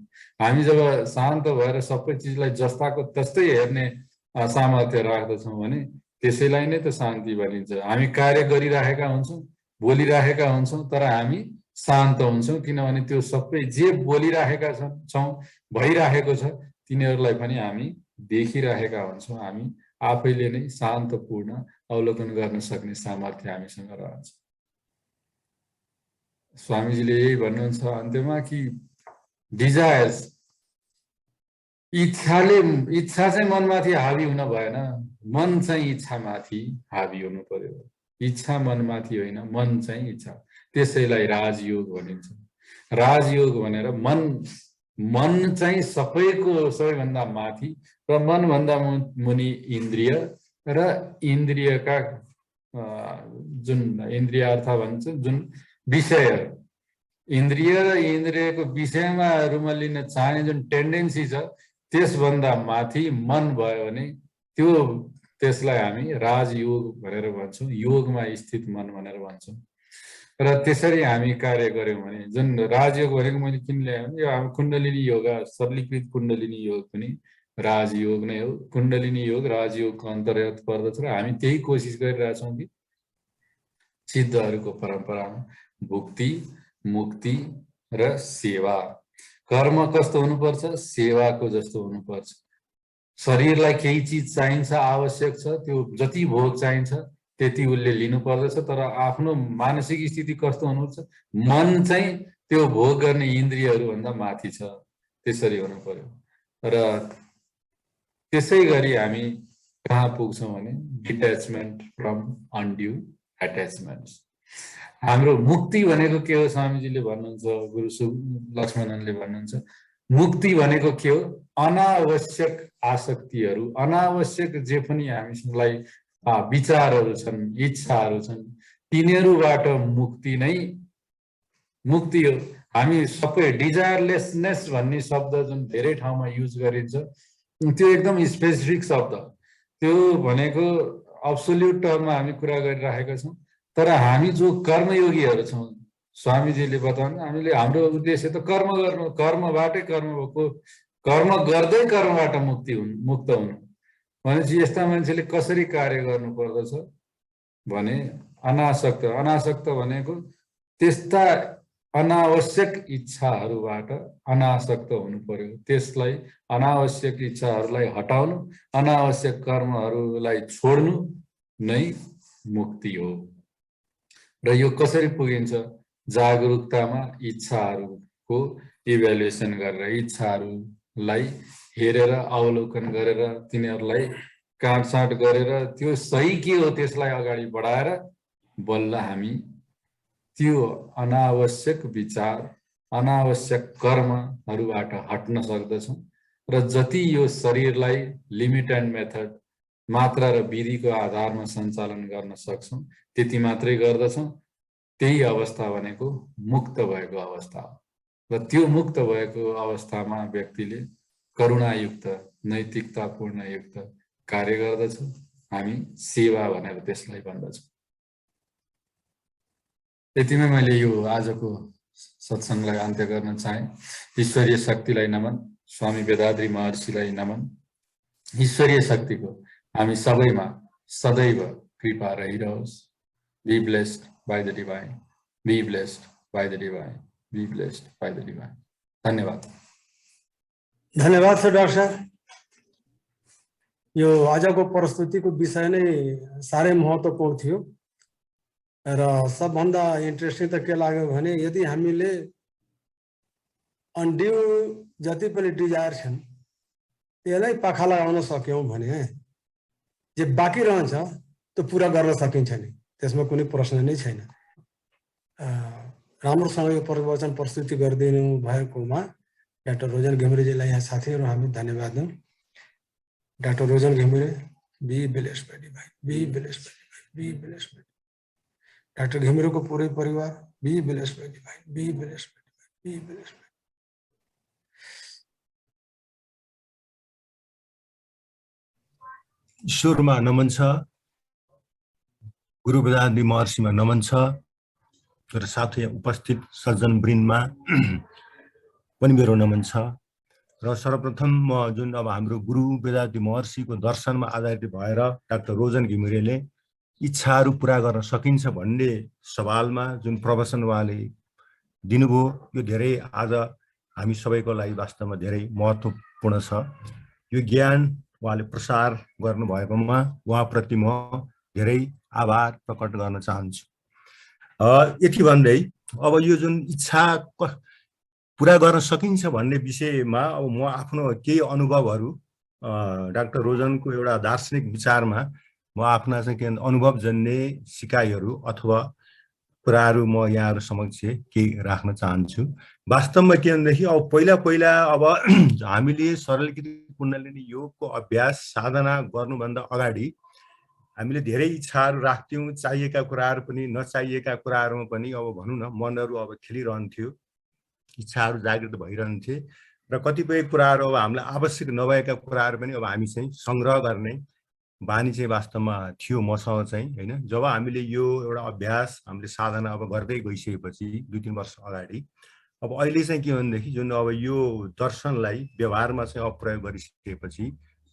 हामी जब शान्त भएर सबै चिजलाई जस्ताको त्यस्तै हेर्ने सामर्थ्य राख्दछौँ भने त्यसैलाई नै त शान्ति भनिन्छ। हामी कार्य गरिराखेका हुन्छौँ, बोलिराखेका हुन्छौँ, तर हामी शान्त हुन्छौँ, किनभने त्यो सबै जे बोलिराखेका छौँ भइराखेको छ तिनीहरूलाई पनि हामी देखिराखेका हुन्छौँ। हामी आफैले नै शान्तपूर्ण अवलोकन गर्न सक्ने सामर्थ्य हामीसँग रहन्छ। स्वामीजीले यही भन्नुहुन्छ अन्त्यमा कि डिजायर्स, इच्छा चाहिँ मनमाथि हावी हुन भएन, मन चाहिँ इच्छामाथि हावी हुनु पर्यो। इच्छा मनमाथि होइन, मन चाहिँ इच्छा, त्यसैलाई राजयोग भनिन्छ। राजयोग भनेर मन चाहिँ सबैभन्दा माथि र मनभन्दा मुनि इन्द्रिय र इन्द्रियका जुन इन्द्रिय अर्थ भन्छ जुन विषय, इन्द्रिय र इन्द्रियको विषयमा रुमल्लिन चाहने जुन टेन्डेन्सी छ त्यसभन्दा माथि मन भयो भने त्यसलाई हामी राजयोग भनेर भन्छौँ, योगमा स्थित मन भनेर भन्छौँ। र त्यसरी हामी कार्य गर्यौँ भने जुन राजयोग भनेको मैले किन ल्याएँ भने यो हाम्रो कुण्डलिनी योगा, सरलीकृत कुण्डलिनी योग पनि राजयोग नै हो। कुण्डलिनी योग राजयोगको अन्तर्गत पर्दछ र हामी त्यही कोसिस गरिरहेछौँ कि सिद्धहरूको परम्परामा भुक्ति, मुक्ति र सेवा, कर्म कस्तो हुनुपर्छ, सेवाको जस्तो हुनुपर्छ। शरीरलाई केही चिज चाहिन्छ, आवश्यक छ, त्यो जति भोग चाहिन्छ त्यति उसले लिनु पर्दछ, तर आफ्नो मानसिक स्थिति कस्तो हुनुपर्छ, मन चाहिँ त्यो भोग गर्ने इन्द्रियहरूभन्दा माथि छ, त्यसरी हुनु पर्यो। र त्यसै गरी हामी कहाँ पुग्छौँ भने डिट्याचमेन्ट फ्रम अनड्यू एट्याचमेन्ट्स। हाम्रो मुक्ति भनेको के हो स्वामीजीले भन्नुहुन्छ, गुरु लक्ष्मणनले भन्नुहुन्छ मुक्ति भनेको के हो, अनावश्यक आसक्तिहरू, अनावश्यक जे पनि हामीलाई विचारहरू छन्, इच्छाहरू छन्, तिनीहरूबाट मुक्ति नै मुक्ति हो। हामी सबै डिजायरलेसनेस भन्ने शब्द जुन धेरै ठाउँमा युज गरिन्छ त्यो एकदम स्पेसिफिक शब्द, त्यो भनेको अब्सोल्युट टर्ममा हामी कुरा गरिराखेका छौँ। तर हामी जो कर्मयोगीहरू छौँ, स्वामीजीले बताउनु हामीले हाम्रो उद्देश्य त कर्म गर्नु, कर्मबाटै कर्म भएको, कर्म गर्दै कर्मबाट मुक्त हुनु भनेपछि यस्ता मान्छेले कसरी कार्य गर्नु पर्दछ भने अनासक्त भनेको त्यस्ता अनावश्यक इच्छाहरूबाट अनासक्त हुनु पर्यो। त्यसलाई अनावश्यक इच्छाहरूलाई हटाउनु, अनावश्यक कर्महरूलाई छोड्नु नै मुक्ति हो। र यो कसरी पुगिन्छ, जागरुकतामा इच्छाहरूको इभ्यालुएसन गरेर, इच्छाहरूलाई हेरेर अवलोकन गरेर, तिनीहरूलाई काटछाँट गरेर त्यो सही के हो त्यसलाई अगाडि बढाएर बल्ल हामी त्यो अनावश्यक विचार, अनावश्यक कर्महरूबाट हट्न सक्दछौँ। र जति यो शरीरलाई लिमिट एन्ड मेथड, मात्रा र विधिको आधारमा सञ्चालन गर्न सक्छौँ त्यति मात्रै गर्दछौँ। त्यही अवस्था भनेको मुक्त भएको अवस्था हो। र त्यो मुक्त भएको अवस्थामा व्यक्तिले करुणायुक्त, नैतिकतापूर्ण युक्त कार्य गर्दछ। हामी सेवा भनेर त्यसलाई भन्दछौँ। यतिमै मैले यो आजको सत्सङ्गलाई अन्त्य गर्न चाहे। ईश्वरीय शक्तिलाई नमन, स्वामी वेदाद्री महर्षिलाई नमन। ईश्वरीय शक्तिको हामी सबैमा सदैव कृपा रहिरहोस्। Be blessed by the divine. Be blessed by the divine. Be blessed by the divine. धन्यवाद। धन्यवाद सर डाक्टर साहब। यो आजको प्रस्तुतिको विषय नै साह्रै महत्त्वपूर्ण थियो र सबभन्दा इन्ट्रेस्टिङ त के लाग्यो भने यदि हामीले अनड्यू जति पनि डिजायर छन् त्यसलाई पाखा लगाउन सक्यौँ भने जे बाँकी रहन्छ त्यो पुरा गर्न सकिन्छ नि, त्यसमा कुनै प्रश्न नै छैन। राम्रोसँग यो प्रवचन प्रस्तुति गरिदिनु भएकोमा डाक्टर रोजन घिमिरेजीलाई यहाँ साथीहरू हामी धन्यवाद दियौँ। Doctor Rojan Ghimire, be blessed by divine, be blessed by divine, be blessed by doctor घिमिरेको पुरै परिवार, be blessed by divine, be blessed by divine, be blessed by. ईश्वरमा नमन छ, गुरु वेदाद्री महर्षिमा नमन छ र साथै उपस्थित सज्जन वृन्दमा पनि मेरो नमन छ। र सर्वप्रथम म जुन अब हाम्रो गुरु वेदाद्री महर्षिको दर्शनमा आधारित भएर डाक्टर रोजन घिमिरेले इच्छाहरू पुरा गर्न सकिन्छ भन्ने सवालमा जुन प्रवचन उहाँले दिनुभयो। यो धेरै आज हामी सबैको लागि वास्तवमा धेरै महत्त्वपूर्ण छ। यो ज्ञान उहाँले प्रसार गर्नुभएकोमा उहाँप्रति म धेरै आभार प्रकट गर्न चाहन्छु। यति भन्दै अब यो जुन इच्छा पुरा गर्न सकिन्छ भन्ने विषयमा अब म आफ्नो केही अनुभवहरू डाक्टर रोजनको एउटा दार्शनिक विचारमा म आफ्ना चाहिँ के अनुभवजन्य सिकाइहरू अथवा कुराहरू म यहाँहरू समक्ष केही राख्न चाहन्छु। वास्तवमा के भनेदेखि अब पहिला अब हामीले सरलीकृत कुण्डलिनी योगको अभ्यास साधना गर्नुभन्दा अगाडि हामीले धेरै इच्छाहरू राख्थ्यौँ, चाहिएका कुराहरू पनि नचाहिएका कुराहरूमा पनि अब भनौँ न मनहरू अब खेलिरहन्थ्यो, इच्छाहरू जागृत भइरहन्थे र कतिपय कुराहरू अब हामीलाई आवश्यक नभएका कुराहरू पनि अब हामी चाहिँ सङ्ग्रह गर्ने बानी चाहिँ वास्तवमा थियो मसँग चाहिँ हैन। जब हामीले यो एउटा अभ्यास हामीले साधना अब गर्दै गइसकेपछि 2-3 वर्ष अगाडि अब अहिले चाहिँ के भनेदेखि जुन अब यो दर्शनलाई व्यवहारमा चाहिँ अब प्रयोग गरिसकेपछि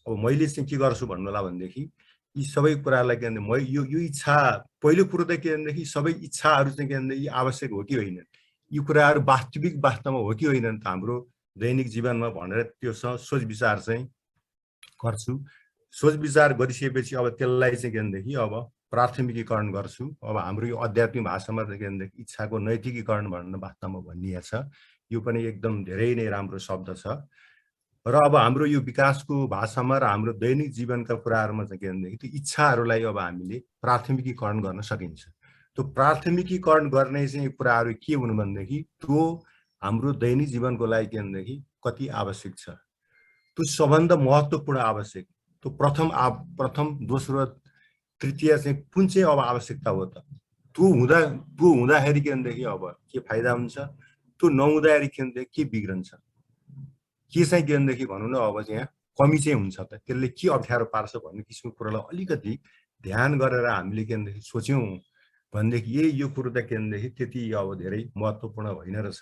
अब मैले चाहिँ के गर्छु भन्नुला भनेदेखि यी सबै कुरालाई के भन्दा यो इच्छा पहिलो कुरो त के भनेदेखि सबै इच्छाहरू चाहिँ के भन्दा आवश्यक हो कि होइन, यी कुराहरू वास्तवमा हो कि होइन त हाम्रो दैनिक जीवनमा भनेर त्यो सोच विचार चाहिँ गर्छु। सोच विचार गरिसकेपछि अब त्यसलाई चाहिँ के भनेदेखि अब प्राथमिकीकरण गर्छु। अब हाम्रो यो आध्यात्मिक भाषामा के भनेदेखि इच्छाको नैतिकीकरण भनेर वास्तवमा भनिएको छ। यो पनि एकदम धेरै नै राम्रो शब्द छ र अब हाम्रो यो विकासको भाषामा र हाम्रो दैनिक जीवनका कुराहरूमा चाहिँ के भनेदेखि त्यो इच्छाहरूलाई अब हामीले प्राथमिकीकरण गर्न सकिन्छ। त्यो प्राथमिकीकरण गर्ने चाहिँ कुराहरू के हुनु भनेदेखि त्यो हाम्रो दैनिक जीवनको लागि के भनेदेखि कति आवश्यक छ, त्यो सबभन्दा महत्त्वपूर्ण आवश्यक, त्यो प्रथम दोस्रो तृतीय चाहिँ कुन चाहिँ अब आवश्यकता हो त, त्यो हुँदाखेरि के भनेदेखि अब के फाइदा हुन्छ, त्यो नहुँदाखेरि के भनेदेखि के बिग्रन्छ, के चाहिँ के भनेदेखि भनौँ न अब चाहिँ कमी चाहिँ हुन्छ त, त्यसले के अप्ठ्यारो पार्छ भन्ने किसिमको कुरालाई अलिकति ध्यान गरेर हामीले के भनेदेखि सोच्यौँ भनेदेखि यो कुरो त के भनेदेखि त्यति अब धेरै महत्त्वपूर्ण होइन रहेछ,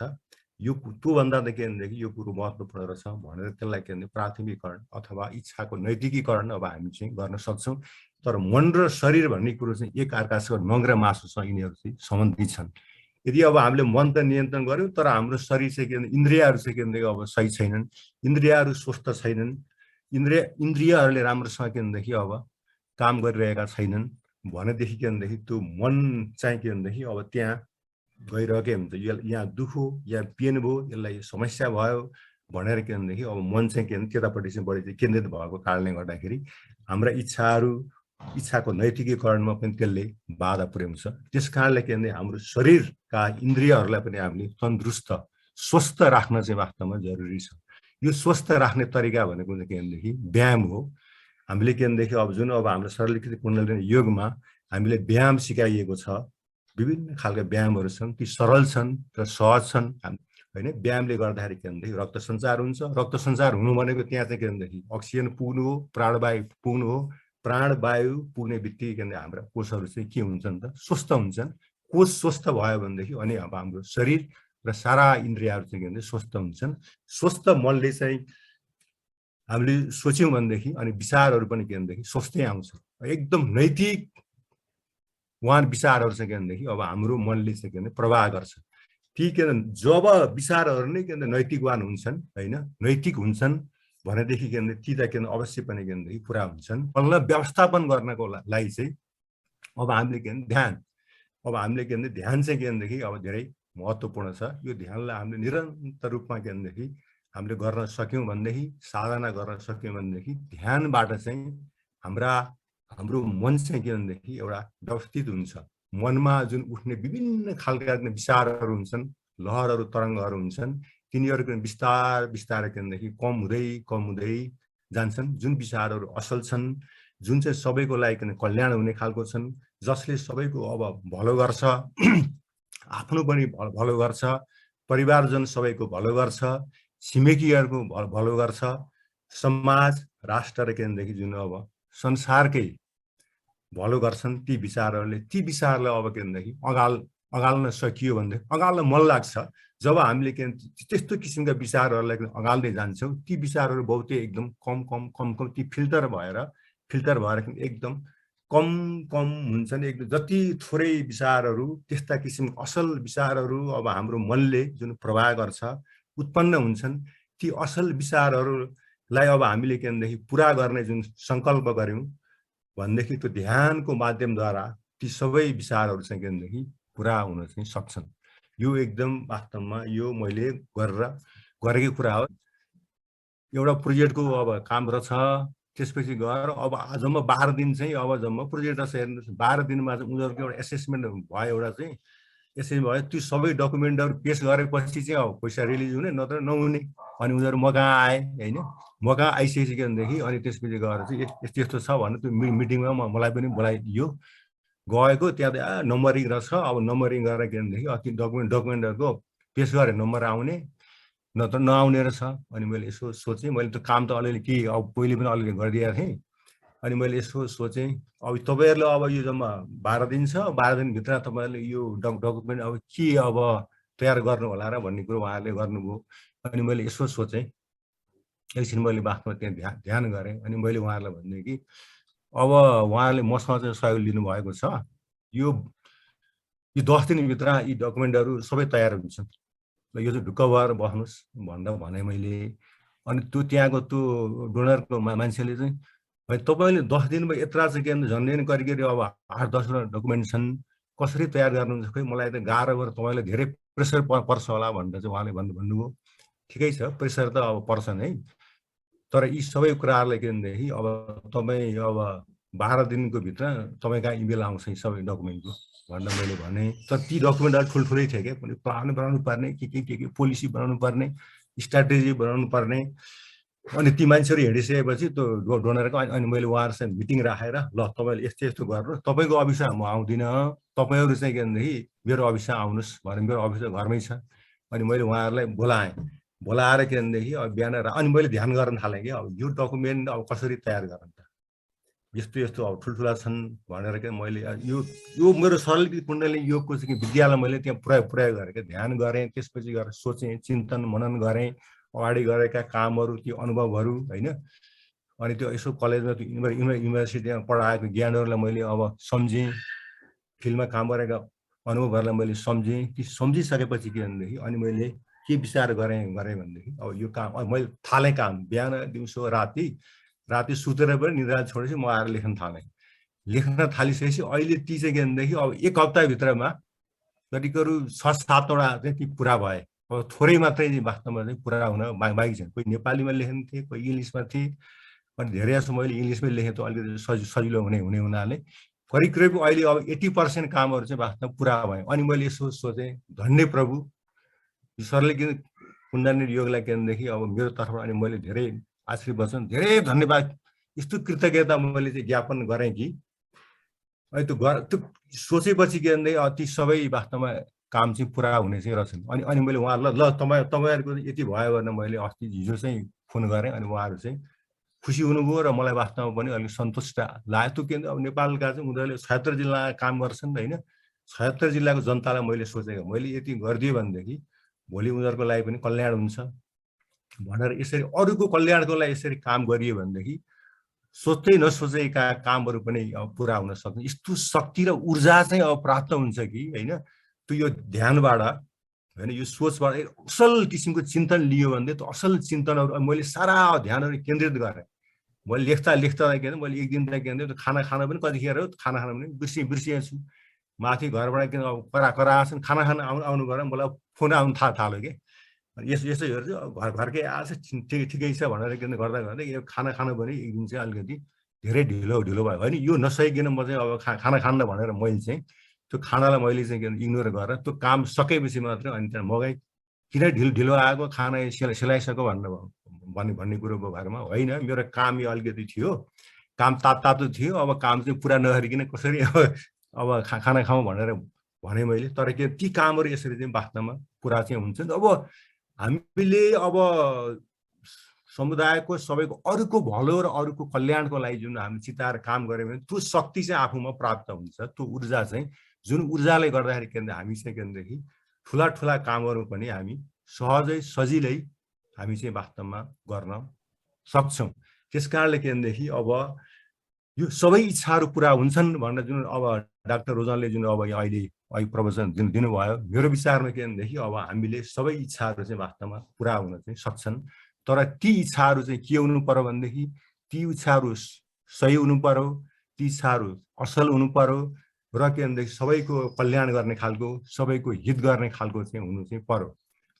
यो त्योभन्दा त के भनेदेखि यो कुरो महत्त्वपूर्ण रहेछ भनेर त्यसलाई के भने प्राथमिकीकरण अथवा इच्छाको नैतिकीकरण अब हामी चाहिँ गर्न सक्छौँ। तर मन र शरीर भन्ने कुरो चाहिँ एक अर्कासँग नङ र मासुसँग यिनीहरू चाहिँ सम्बन्धित छन्। यदि अब हामीले मन त नियन्त्रण गर्यौँ तर हाम्रो शरीर चाहिँ के भने इन्द्रियहरू चाहिँ के भनेदेखि अब सही छैनन्, इन्द्रियहरू स्वस्थ छैनन्, इन्द्रियहरूले राम्रोसँग के भनेदेखि अब काम गरिरहेका छैनन् भनेदेखि के भनेदेखि त्यो मन चाहिँ के भनेदेखि अब त्यहाँ गइरहेकै हुन्छ, यहाँ दुख हो, यहाँ पेन भयो, यसलाई समस्या भयो भनेर के भनेदेखि अब मन चाहिँ के भने त्यतापट्टि चाहिँ बढी चाहिँ केन्द्रित भएको कारणले गर्दाखेरि हाम्रा इच्छाको नैतिकीकरणमा पनि त्यसले बाधा पुर्याउँछ। त्यस कारणले के भने हाम्रो शरीरका इन्द्रियहरूलाई पनि हामीले तन्दुरुस्त स्वस्थ राख्न चाहिँ वास्तवमा जरुरी छ। यो स्वस्थ राख्ने तरिका भनेको चाहिँ के भनेदेखि व्यायाम हो। हामीले के भनेदेखि अब जुन अब हाम्रो सरलीकृत कुण्डलिनी योगमा हामीले व्यायाम सिकाइएको छ, विभिन्न खालका व्यायामहरू छन्, ती सरल छन् र सहज छन् होइन। व्यायामले गर्दाखेरि के भनेदेखि रक्त सञ्चार हुन्छ, रक्त सञ्चार हुनु भनेको त्यहाँ चाहिँ के भनेदेखि अक्सिजन पुग्नु हो, प्राणवायु पुग्नु हो, प्राणवायु पुग्ने बित्तिकै के भने हाम्रा कोषहरू चाहिँ के हुन्छन् त स्वस्थ हुन्छन्। कोष स्वस्थ भयो भनेदेखि अनि अब हाम्रो शरीर र सारा इन्द्रियहरू चाहिँ के भने स्वस्थ हुन्छन्। स्वस्थ मनले चाहिँ हामीले सोच्यौँ भनेदेखि अनि विचारहरू पनि के भनेदेखि स्वस्थै आउँछ, एकदम नैतिक उहाँ विचारहरू चाहिँ के भनेदेखि अब हाम्रो मनले चाहिँ के भने प्रवाह गर्छ। ती के भने जब विचारहरू नै के भने नैतिकवान हुन्छन् होइन, नैतिक हुन्छन् भनेदेखि के भने ती त के भने अवश्य पनि के भनेदेखि पुरा हुन्छन्। बल्ल व्यवस्थापन गर्नको लागि चाहिँ अब हामीले के भने हामीले के भने ध्यान चाहिँ के भनेदेखि अब धेरै महत्त्वपूर्ण छ। यो ध्यानलाई हामीले निरन्तर रूपमा के भनेदेखि हामीले गर्न सक्यौँ भनेदेखि, साधना गर्न सक्यौँ भनेदेखि ध्यानबाट चाहिँ हाम्रो मन चाहिँ के भनेदेखि एउटा व्यवस्थित हुन्छ। मनमा जुन उठ्ने विभिन्न खालका विचारहरू हुन्छन्, लहरहरू तरङ्गहरू हुन्छन्, तिनीहरू बिस्तारै के भनेदेखि कम हुँदै जान्छन्। जुन विचारहरू असल छन्, जुन चाहिँ सबैको लागि कल्याण हुने खालको छन्, जसले सबैको अब भलो गर्छ, आफ्नो पनि भलो गर्छ, परिवारजन सबैको भलो गर्छ, छिमेकीहरूको भलो गर्छ, समाज राष्ट्र के भनेदेखि जुन अब संसारकै भलो गर्छन्, ती विचारलाई अब के भनेदेखि अगाल्न सकियो भनेदेखि अगाल्न मन लाग्छ। जब हामीले के त्यस्तो किसिमका विचारहरूलाई अगाल्दै जान्छौँ, ती विचारहरू बहुतै एकदम कम ती फिल्टर भएर एकदम कम कम हुन्छन् एकदम जति थोरै विचारहरू त्यस्ता किसिमको असल विचारहरू अब हाम्रो मनले जुन प्रवाह गर्छ उत्पन्न हुन्छन् ती असल विचारहरूलाई अब हामीले के भनेदेखि पुरा गर्ने जुन संकल्प गर्यौं भनेदेखि त्यो ध्यानको माध्यमद्वारा ती सबै विचारहरू चाहिँ के भनेदेखि पुरा हुन चाहिँ सक्छन् यो एकदम वास्तवमा यो मैले गरेकै कुरा हो एउटा प्रोजेक्टको अब काम रहेछ त्यसपछि गएर अब जम्मा 12 दिन चाहिँ अब जम्मा प्रोजेक्ट रहेछ हेर्नुहोस् 12 दिनमा चाहिँ उनीहरूको एउटा एसेसमेन्ट भयो एउटा चाहिँ यसरी भयो त्यो सबै डकुमेन्टहरू पेश गरेपछि चाहिँ अब पैसा रिलिज हुने नत्र नहुने अनि उनीहरू मकहाँ आए हैन मकहाँ आइसकेपछि के भनेदेखि अनि त्यसपछि गएर चाहिँ यस्तो यस्तो छ भने त्यो मिटिङमा मलाई पनि बोलाइदियो गएको त्यहाँ नम्बरिङ रहेछ अब नम्बरिङ गरेर के भनेदेखि अति डकुमेन्टहरूको पेश गरे नम्बर आउने नत्र नआउने रहेछ अनि मैले यसो सोचेँ मैले त काम त अलिअलि के अब पहिले पनि अलिअलि गरिदिएको थिएँ अनि मैले यसो सोचेँ अब तपाईँहरूले अब यो जम्मा 12 दिन छ 12 दिनभित्र तपाईँहरूले यो डकुमेन्ट अब के अब तयार गर्नु होला र भन्ने कुरो उहाँहरूले गर्नुभयो अनि मैले यसो सोचेँ एकछिन मैले वास्तवमा त्यहाँ ध्यान गरेँ अनि मैले उहाँहरूलाई भने कि अब उहाँहरूले मसँग चाहिँ सहयोग लिनुभएको छ यो 10 दिनभित्र यी डकुमेन्टहरू सबै तयार हुन्छन् यो चाहिँ ढुक्क भएर बस्नुहोस् भनेर भने मैले अनि त्यो त्यहाँको त्यो डोनरको मान्छेले चाहिँ भाइ तपाईँले 10 दिनमा यत्रा चाहिँ के झन्डै करिकरी अब 8-10 डकुमेन्ट छन् कसरी तयार गर्नुहुन्छ खै मलाई त गाह्रो भएर तपाईँलाई धेरै प्रेसर पर्छ होला भनेर चाहिँ उहाँले भन्नुभयो ठिकै छ प्रेसर त अब पर्छ नै तर यी सबै कुराहरूलाई के भनेदेखि अब तपाईँ अब 12 दिनको भित्र तपाईँका इमेल आउँछ यी सबै डकुमेन्टको भनेर मैले भने तर ती डकुमेन्टहरू ठुल्ठुलै थियो क्या प्लान बनाउनु पर्ने के पोलिसी बनाउनु पर्ने स्ट्राटेजी बनाउनु पर्ने अनि ती मान्छेहरू हिँडिसकेपछि त्यो डोनरको अनि मैले उहाँहरूसँग मिटिङ राखेर ल तपाईँले यस्तो यस्तो गर्नु तपाईँको अफिसमा म आउँदिनँ तपाईँहरू चाहिँ के भनेदेखि मेरो अफिसमा आउनुहोस् भने मेरो अफिस घरमै छ अनि मैले उहाँहरूलाई बोलाएर के भनेदेखि अब बिहान अनि मैले ध्यान गर्न थालेँ कि अब यो डकुमेन्ट अब कसरी तयार गर्न त यस्तो यस्तो अब ठुल्ठुला छन् भनेर के मैले यो मेरो सरल कुण्डली योगको चाहिँ विद्यालय मैले त्यहाँ पुर्याइ गरेँ क्या ध्यान गरेँ त्यसपछि गएर सोचेँ चिन्तन मनन गरेँ अगाडि गरेका कामहरू त्यो अनुभवहरू हैन अनि त्यो यसो कलेजमा युनिभर्सिटीमा पढाएको ज्ञानहरूलाई मैले अब सम्झेँ फिल्डमा काम गरेका अनुभवहरूलाई मैले सम्झेँ ती सम्झिसकेपछि के भनेदेखि अनि मैले के विचार गरेँ भनेदेखि अब यो काम मैले थालेँ काम बिहान दिउँसो राति सुतेर पनि निद्रा छोडेपछि म आएर लेख्न थालिसकेपछि अहिले ती चाहिँ के भनेदेखि अब 1 हप्ताभित्रमा करिब 6-7वटा चाहिँ ती पुरा भए अब थोरै मात्रै वास्तवमा चाहिँ पुरा हुन बाँकी छ कोही नेपालीमा लेख्थे कोही इङ्ग्लिसमा थिए अनि धेरै जस्तो मैले इङ्ग्लिसमै लेखेँ त अलिकति सजिलो हुने हुनाले करिब अहिले अब 80% कामहरू चाहिँ वास्तवमा पुरा भयो अनि मैले यसो सोचेँ धन्य प्रभु ईश्वरले किन कुण्डली योगलाई के भनेदेखि अब मेरो तर्फबाट अनि मैले धेरै आशीर्वचन धेरै धन्यवाद यस्तो कृतज्ञता मैले चाहिँ ज्ञापन गरेँ कि अनि त्यो सोचेपछि के भनेदेखि अति सबै वास्तवमा काम चाहिँ पुरा हुने चाहिँ रहेछन् अनि मैले उहाँहरूलाई ल तपाईँहरूको यति भयो भनेर मैले अस्ति हिजो चाहिँ फोन गरेँ अनि उहाँहरू चाहिँ खुसी हुनुभयो र मलाई वास्तवमा पनि अलिक सन्तुष्ट लाग्यो त्यो के अब नेपालका चाहिँ उनीहरूले 76 जिल्ला काम गर्छन् हैन 76 जिल्लाको जनतालाई मैले सोचेको मैले यति गरिदियो भनेदेखि भोलि उनीहरूको लागि पनि कल्याण हुन्छ भनेर यसरी अरूको कल्याणको लागि यसरी काम गरियो भनेदेखि सोच्दै नसोचेका कामहरू पनि अब पुरा हुन सक्छ यस्तो शक्ति र ऊर्जा चाहिँ अब प्राप्त हुन्छ कि हैन त्यो यो ध्यानबाट हैन यो सोचबाट असल किसिमको चिन्तन लियो भने त असल चिन्तनहरू मैले सारा ध्यानहरू केन्द्रित गरेँ मैले लेख्दा के मैले एक दिन त के भन्दै खाना खान पनि कतिखेर खाना खान पनि बिर्सिएको छु माथि घरबाट किन अब कराछन् खाना खान आउनु गरेर मलाई फोन आउनु थाल्यो कि यसो हेर्छु घरकै आएछ ठिकै छ भनेर किन गर्दा यो खाना खानु पनि एक दिन चाहिँ अलिकति धेरै ढिलो भयो होइन यो नसकिकन म चाहिँ अब खाना खान्न भनेर मैले चाहिँ त्यो खानालाई मैले चाहिँ इग्नोर गरेर त्यो काम सकेपछि मात्र अनि त्यहाँ मगाइ किन ढिलो आएको खाना सेलाइसक्यो भन्ने कुरोको बारेमा होइन मेरो काम यो अलिकति थियो काम तातो थियो अब काम चाहिँ पुरा नगरिकन कसरी अब खाना खाउँ भनेर भने मैले तर के ती कामहरू यसरी चाहिँ वास्तवमा पुरा चाहिँ हुन्छ अब हामीले अब समुदायको सबैको अरूको भलो र अरूको कल्याणको लागि जुन हामी चिताएर काम गर्यौँ भने त्यो शक्ति चाहिँ आफूमा प्राप्त हुन्छ त्यो ऊर्जा चाहिँ जुन ऊर्जाले गर्दाखेरि के भन्दा हामी चाहिँ के भनेदेखि ठुला कामहरू पनि हामी सहजै सजिलै हामी चाहिँ वास्तवमा गर्न सक्छौँ त्यसकारणले के भनेदेखि अब यो सबै इच्छाहरू पुरा हुन्छन् भनेर जुन अब डाक्टर रोजनले जुन अब अहिले प्रवचन दिनुभयो, मेरो विचारमा के भनेदेखि अब हामीले सबै इच्छाहरू चाहिँ वास्तवमा पुरा हुन चाहिँ सक्छन्, तर ती इच्छाहरू चाहिँ के हुनु पर्यो भनेदेखि ती इच्छाहरू सही हुनु पर्यो, ती इच्छाहरू असल हुनु पर्यो र के भनेदेखि सबैको कल्याण गर्ने खालको, सबैको हित गर्ने खालको चाहिँ हुनु चाहिँ पर्यो।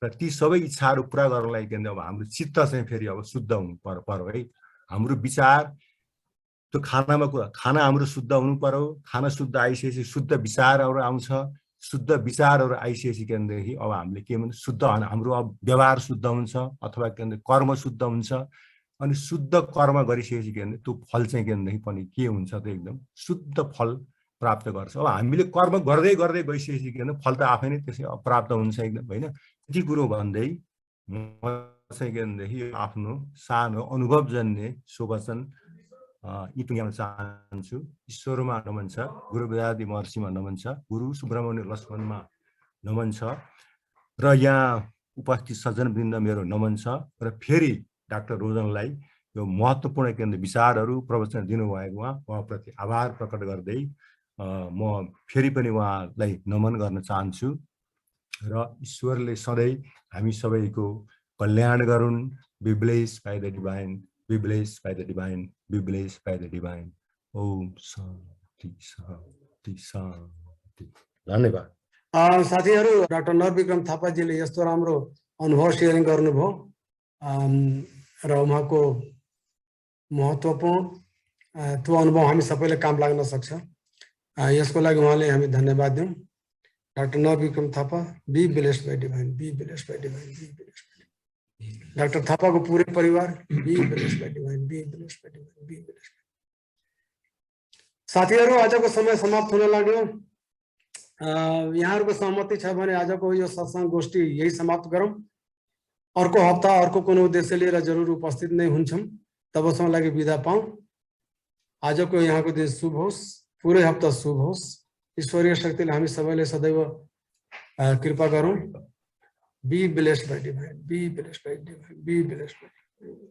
र ती सबै इच्छाहरू पुरा गर्नलाई के भने अब हाम्रो चित्त चाहिँ फेरि अब शुद्ध हुनु पर्यो है। हाम्रो विचार त्यो खाना हाम्रो शुद्ध हुनु पर्यो, खाना शुद्ध आइसकेपछि शुद्ध विचारहरू आउँछ, शुद्ध विचारहरू आइसकेपछि के भनेदेखि अब हामीले के भन्छ शुद्ध हाम्रो अब व्यवहार शुद्ध हुन्छ अथवा के भने कर्म शुद्ध हुन्छ। अनि शुद्ध कर्म गरिसकेपछि के भने त्यो फल चाहिँ के भनेदेखि पनि के हुन्छ त एकदम शुद्ध फल प्राप्त गर्छ। अब हामीले कर्म गर्दै गर्दै गइसकेपछि के भने फल त आफै नै त्यसै प्राप्त हुन्छ एकदम होइन। यति कुरो भन्दै म चाहिँ के भनेदेखि आफ्नो सानो अनुभवजन्य सुवचन यी टुङ्ग्याउन चाहन्छु। ईश्वरमा नमन छ, गुरु वेदान्ती महर्षिमा नमन छ, गुरु सुब्रमण्य लक्ष्मणमा नमन छ र यहाँ उपस्थित सज्जनवृन्द मेरो नमन छ। र फेरि डाक्टर रोजनलाई यो महत्त्वपूर्ण केन्द्र विचारहरू प्रवचन दिनुभएकोमा उहाँप्रति आभार प्रकट गर्दै म फेरि पनि उहाँलाई नमन गर्न चाहन्छु र ईश्वरले सधैँ हामी सबैको कल्याण गरून्। Be blessed by the divine, be blessed by the divine, be blessed by the divine. Om Shanti Shanti Shanti. धन्यवाद। साथीहरू, डाक्टर नरविक्रम थापाजीले यस्तो राम्रो अनुभव सेयरिङ गर्नुभयो र उहाँको महत्त्वपूर्ण त्यो अनुभव हामी सबैले काम लाग्न सक्छ। यसको लागि उहाँले हामी धन्यवाद दिउँ। Doctor Narbikram Thapa, be blessed by divine, be blessed by divine, be blessed. Doctor थापाको पूरै परिवार, be blessed by divine, be blessed by divine, be blessed. साथीहरू, आजको समय समाप्त हुन लाग्यो। यहाँहरूको सहमति छ भने आजको यो सत्सङ्ग गोष्ठी यही समाप्त गरौँ। अर्को हप्ता अर्को कुनै उद्देश्य लिएर जरुर उपस्थित नै हुन्छौँ। तबसम्म लागि बिदा पाऊँ। आजको यहाँको दिन शुभ होस्, पुरै हप्ता शुभ होस्। ईश्वरीय शक्तिले हामी सबैले सदैव कृपा गरौँ। Be blessed by divine, be blessed by divine, be blessed by divine.